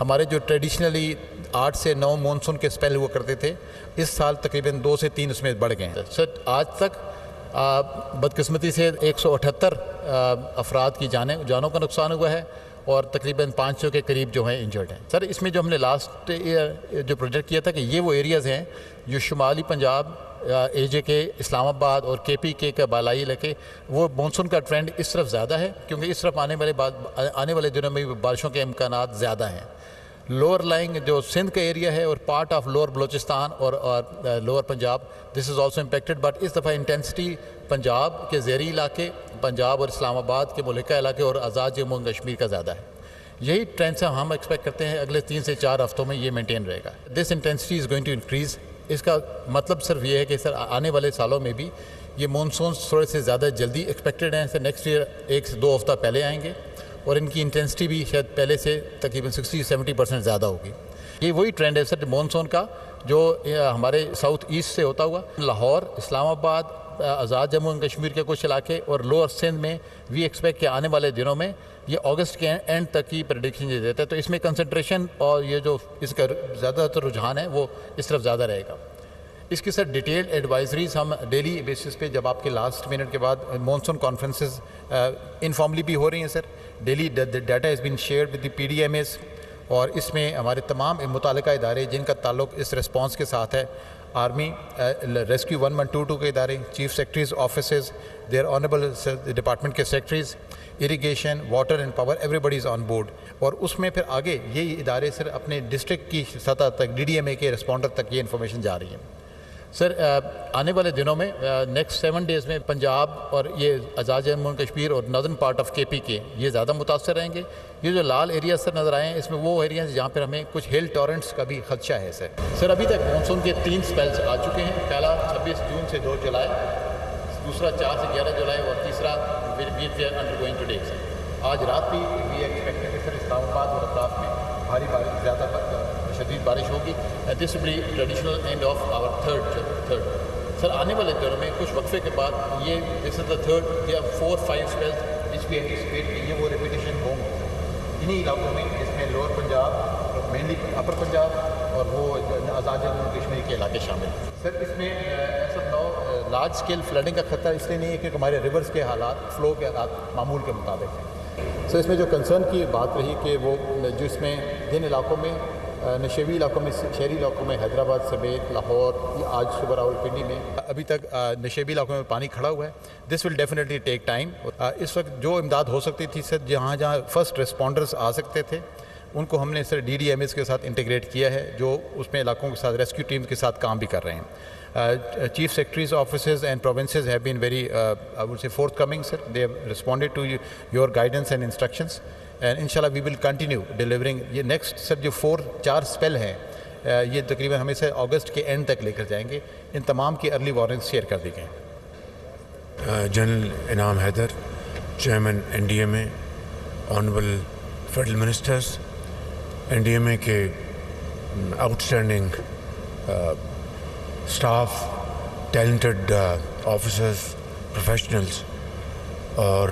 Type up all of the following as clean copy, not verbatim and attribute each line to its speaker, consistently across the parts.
Speaker 1: ہمارے جو ٹریڈیشنلی 8 سے 9 مونسون کے اسپیل ہوا کرتے تھے، اس سال تقریباً 2 سے 3 اس میں بڑھ گئے ہیں سر. آج تک بدقسمتی سے 178 افراد کی جانوں کا نقصان ہوا ہے اور تقریباً 500 کے قریب جو ہیں انجرڈ ہیں. سر اس میں جو ہم نے لاسٹ ایئر جو پروجیکٹ کیا تھا کہ یہ وہ ایریاز ہیں جو شمالی پنجاب، اے جے کے، اسلام آباد اور کے پی کے کا بالائی علاقے، وہ مونسون کا ٹرینڈ اس طرف زیادہ ہے کیونکہ اس طرف آنے والے دنوں میں بارشوں کے امکانات زیادہ ہیں. لوور لائنگ جو سندھ کا ایریا ہے اور پارٹ آف لوور بلوچستان اور lower Punjab, this is also impacted, but اس دفعہ انٹینسٹی پنجاب کے زیریں علاقے، پنجاب اور اسلام آباد کے ملکہ علاقے اور آزاد جموں کشمیر کا زیادہ ہے. یہی ٹرینڈ سے ہم ایکسپیکٹ کرتے ہیں اگلے 3 سے 4 ہفتوں میں یہ مینٹین رہے گا. This intensity is going to increase. اس کا مطلب صرف یہ ہے کہ سر آنے والے سالوں میں بھی یہ مونسونز تھوڑے سے زیادہ جلدی ایکسپیکٹڈ ہیں. سر نیکسٹ ایئر 1 سے 2 ہفتہ پہلے آئیں گے اور ان کی انٹینسٹی بھی شاید پہلے سے تقریباً 60-70% زیادہ ہوگی. یہ وہی ٹرینڈ ہے سر مونسون کا جو ہمارے ساؤتھ ایسٹ سے ہوتا ہوا لاہور، اسلام آباد، آزاد جموں اینڈ کشمیر کے کچھ علاقے اور لوور سندھ میں وی ایکسپیکٹ کہ آنے والے دنوں میں یہ اگست کے اینڈ تک کی پریڈکشن یہ دیتا ہے. تو اس میں کنسنٹریشن اور یہ جو اس کا زیادہ تر رجحان ہے وہ اس طرف زیادہ رہے گا. اس کی سر ڈیٹیلڈ ایڈوائزریز ہم ڈیلی بیسس پہ جب آپ کے لاسٹ منٹ کے بعد مونسون کانفرنسز انفارملی بھی ہو رہی ہیں sir. Daily data is being shared with the P D M As اور اس میں ہمارے تمام متعلقہ ادارے جن کا تعلق اس ریسپانس کے ساتھ ہے، آرمی، ریسکیو 1122 کے ادارے، chief secretaries offices, their honourable department کے secretaries, irrigation, water and power, everybody is on board. اور اس میں پھر آگے یہ ادارے سر اپنے ڈسٹرکٹ کی سطح تک ڈی ڈی ایم اے کے رسپونڈر تک یہ انفارمیشن جا رہی ہے. سر آنے والے دنوں میں نیکسٹ 7 ڈیز میں پنجاب اور یہ آزاد جموں کشمیر اور نادرن پارٹ آف کے پی کے یہ زیادہ متاثر رہیں گے. یہ جو لال ایریا سر نظر آئے ہیں اس میں وہ ایریاز جہاں پر ہمیں کچھ ہل ٹورنٹس کا بھی خدشہ ہے سر. سر ابھی تک مونسون کے 3 اسپیلس آ چکے ہیں. پہلا 26 جون سے 2 جولائی، دوسرا 4 سے 11 جولائی اور تیسرا we are undergoing today sir. آج رات بھی وی ایکسپیکٹ سر اسلام آباد اور اطراف میں بھاری بارش، زیادہ شدید بارش ہوگی. This will be traditional end of our third. Sir آنے والے دنوں میں کچھ وقفے کے بعد یہ دس از دا تھرڈ یا 4-5 اسپیلس وچ وی اینٹیسپیٹ کہ یہ وہ ریپیٹیشن ہوں گے انہی علاقوں میں جس میں لوور پنجاب، مینلی اپر پنجاب اور وہ آزاد جموں کشمیر کے علاقے شامل ہیں. سر اس میں as of now large scale flooding کا خطرہ اس لیے نہیں ہے کہ ہمارے ریورس کے حالات، فلو کے حالات معمول کے مطابق ہیں. سر اس میں جو کنسرن کی بات رہی کہ وہ جو اس میں جن علاقوں میں نشیبی علاقوں میں، شہری علاقوں میں حیدرآباد سمیت لاہور، آج صبح راولپنڈی میں ابھی تک نشیبی علاقوں میں پانی کھڑا ہوا ہے. دس ول ڈیفینیٹلی ٹیک ٹائم. اس وقت جو امداد ہو سکتی تھی سر، جہاں فرسٹ رسپونڈرز آ سکتے تھے ان کو ہم نے سر ڈی ڈی ایم ایس کے ساتھ انٹیگریٹ کیا ہے جو اس میں علاقوں کے ساتھ ریسکیو ٹیم کے ساتھ کام بھی کر رہے ہیں. Chief Secretaries offices and provinces have been very, I would say, forthcoming, sir. They have responded to your guidance and instructions. And inshallah we will continue delivering. یہ نیکسٹ سر جو 4 اسپیل ہیں یہ تقریباً ہمیں سے اگست کے اینڈ تک لے کر جائیں گے. ان تمام کی ارلی وارننگ شیئر کر دی گئیں.
Speaker 2: General Inam Haider, chairman N D M A, honourable federal ministers, N D M A کے outstanding staff, talented officers, professionals اور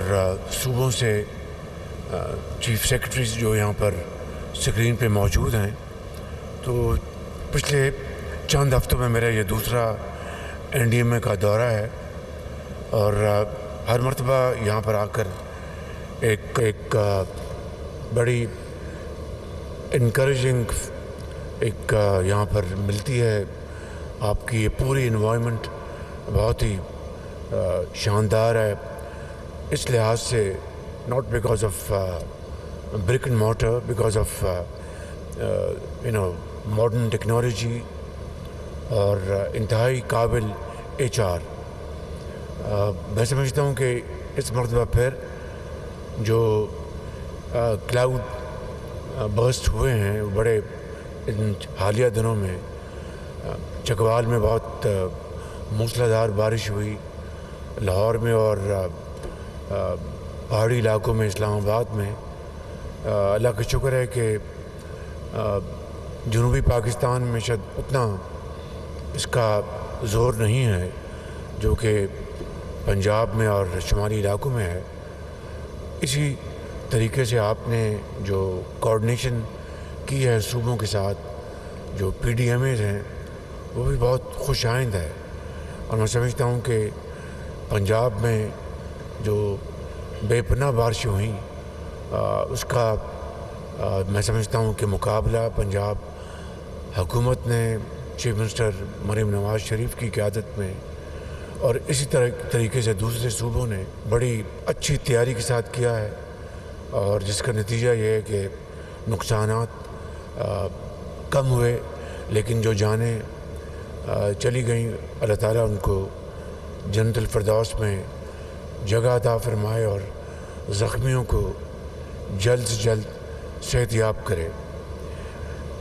Speaker 2: صوبوں سے چیف سیکرٹریز جو یہاں پر اسکرین پہ موجود ہیں. تو پچھلے چند ہفتوں میں میرا یہ دوسرا این ڈی ایم اے کا دورہ ہے اور ہر مرتبہ یہاں پر آ کر ایک بڑی انکریجنگ ایک یہاں پر ملتی ہے. آپ کی یہ پوری انوائرمنٹ بہت ہی شاندار ہے اس لحاظ سے، not because of brick and mortar, because of modern technology اور انتہائی قابل HR. میں سمجھتا ہوں کہ اس مرتبہ پھر جو کلاؤڈ برسٹ ہوئے ہیں بڑے ان حالیہ دنوں میں، چکوال میں بہت موسلادھار بارش ہوئی، لاہور میں اور پہاڑی علاقوں میں، اسلام آباد میں. اللہ کا شکر ہے کہ جنوبی پاکستان میں شاید اتنا اس کا زور نہیں ہے جو کہ پنجاب میں اور شمالی علاقوں میں ہے. اسی طریقے سے آپ نے جو کوآرڈینیشن کی ہے صوبوں کے ساتھ جو PDMAs ہیں وہ بھی بہت خوش آئند ہے، اور میں سمجھتا ہوں کہ پنجاب میں جو بے پناہ بارشیں ہوئیں اس کا میں سمجھتا ہوں کہ مقابلہ پنجاب حکومت نے چیف منسٹر مریم نواز شریف کی قیادت میں اور اسی طریقے سے دوسرے صوبوں نے بڑی اچھی تیاری کے ساتھ کیا ہے، اور جس کا نتیجہ یہ ہے کہ نقصانات کم ہوئے، لیکن جو جانیں چلی گئیں اللہ تعالیٰ ان کو جنت الفردوس میں جگہ عطا فرمائے اور زخمیوں کو جلد سے جلد صحت یاب کرے۔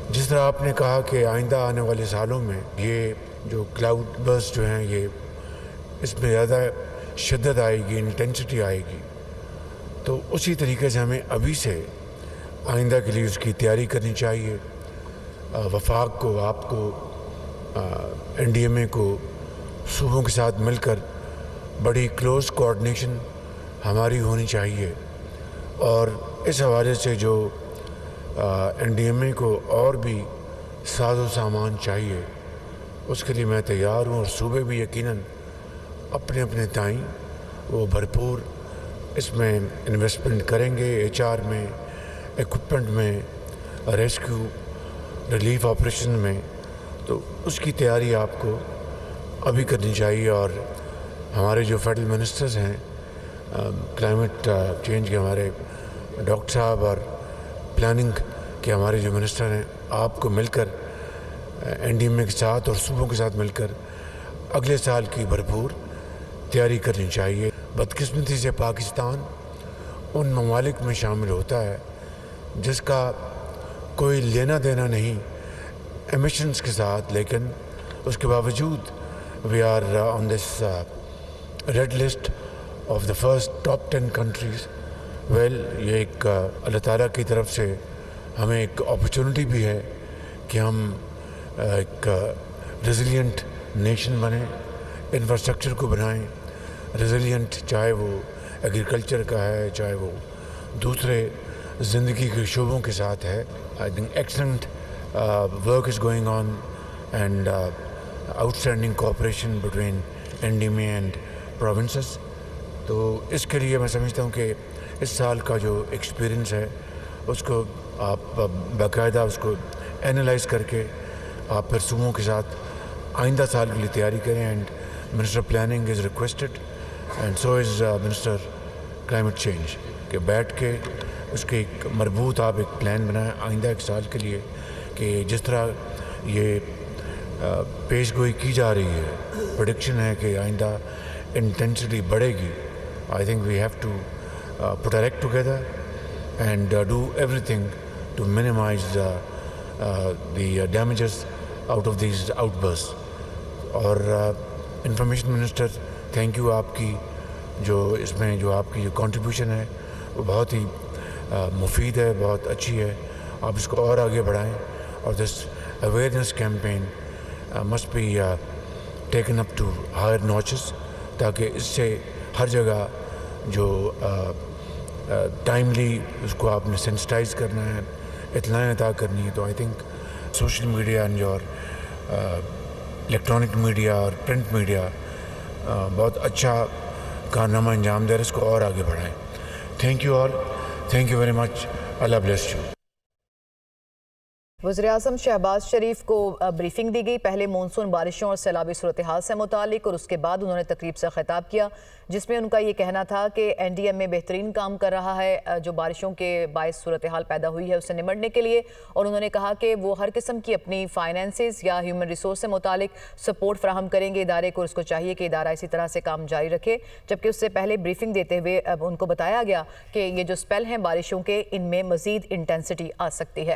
Speaker 2: جس طرح آپ نے کہا کہ آئندہ آنے والے سالوں میں یہ جو کلاؤڈ برسٹ جو ہیں یہ اس میں زیادہ شدت آئے گی، انٹینسٹی آئے گی، تو اسی طریقے سے ہمیں ابھی سے آئندہ کے لیے اس کی تیاری کرنی چاہیے۔ وفاق کو، آپ کو، NDMA کو، صوبوں کے ساتھ مل کر بڑی کلوز کوآرڈینیشن ہماری ہونی چاہیے، اور اس حوالے سے جو NDMA کو اور بھی ساز و سامان چاہیے اس کے لیے میں تیار ہوں، اور صوبے بھی یقیناً اپنے اپنے تائیں وہ بھرپور اس میں انویسٹمنٹ کریں گے، HR میں، ایکوپمنٹ میں، ریسکیو ریلیف آپریشن میں، تو اس کی تیاری آپ کو ابھی کرنی چاہیے۔ اور ہمارے جو فیڈرل منسٹرز ہیں کلائمیٹ چینج کے، ہمارے ڈاکٹر صاحب، اور پلاننگ کے ہمارے جو منسٹر ہیں، آپ کو مل کر NDMA کے ساتھ اور صوبوں کے ساتھ مل کر اگلے سال کی بھرپور تیاری کرنی چاہیے۔ بدقسمتی سے پاکستان ان ممالک میں شامل ہوتا ہے جس کا کوئی لینا دینا نہیں ایمیشنز کے ساتھ، لیکن اس کے باوجود we are on this red list of the first top 10 countries. یہ ایک اللہ تعالیٰ کی طرف سے ہمیں ایک اپرچونٹی بھی ہے کہ ہم ایک ریزیلینٹ نیشن بنیں، انفراسٹرکچر کو بنائیں ریزیلینٹ، چاہے وہ ایگریکلچر کا ہے، چاہے وہ دوسرے زندگی کے شعبوں کے ساتھ ہے۔ I think excellent work is going on and outstanding cooperation between NDMA and provinces. تو اس کے لیے میں سمجھتا ہوں کہ اس سال کا جو ایکسپیرئنس ہے اس کو آپ باقاعدہ اس کو اینالائز کر کے آپ پھر صوبوں کے ساتھ آئندہ سال کے لیے تیاری کریں، and minister planning is requested and so is minister climate change, کہ بیٹھ کے اس کے ایک مربوط آپ ایک پلان بنائیں آئندہ ایک سال کے لیے، کہ جس طرح یہ پیش گوئی کی جا رہی ہے، پریڈکشن ہے کہ آئندہ انٹینسٹی بڑھے گی۔ I think we have to put our act together and do everything to minimize the damages out of these outbursts. اور انفارمیشن منسٹر تھینک یو، آپ کی جو اس میں جو آپ کی جو کنٹریبیوشن ہے وہ بہت ہی مفید ہے، بہت اچھی ہے، آپ اس کو اور آگے بڑھائیں، اور this awareness campaign must be taken up to higher notches, تاکہ اس سے ہر جگہ جو ٹائملی اس کو آپ نے سینسٹائز کرنا ہے، اطلاعیں عطا کرنی ہے۔ تو I think social media and your electronic media اور پرنٹ میڈیا بہت اچھا کارنامہ انجام دے رہے، اس کو اور آگے بڑھائیں۔ Thank you all, thank you very much, Allah bless you.
Speaker 3: وزیراعظم شہباز شریف کو بریفنگ دی گئی، پہلے مونسون بارشوں اور سیلابی صورتحال سے متعلق، اور اس کے بعد انہوں نے تقریب سے خطاب کیا جس میں ان کا یہ کہنا تھا کہ NDMA بہترین کام کر رہا ہے جو بارشوں کے باعث صورتحال پیدا ہوئی ہے اس سے نمٹنے کے لیے، اور انہوں نے کہا کہ وہ ہر قسم کی اپنی فائنینسز یا ہیومن ریسورس سے متعلق سپورٹ فراہم کریں گے ادارے کو، اور اس کو چاہیے کہ ادارہ اسی طرح سے کام جاری رکھے۔ جبکہ اس سے پہلے بریفنگ دیتے ہوئے ان کو بتایا گیا کہ یہ جو سپیل ہیں بارشوں کے، ان میں مزید انٹینسٹی آ سکتی ہے۔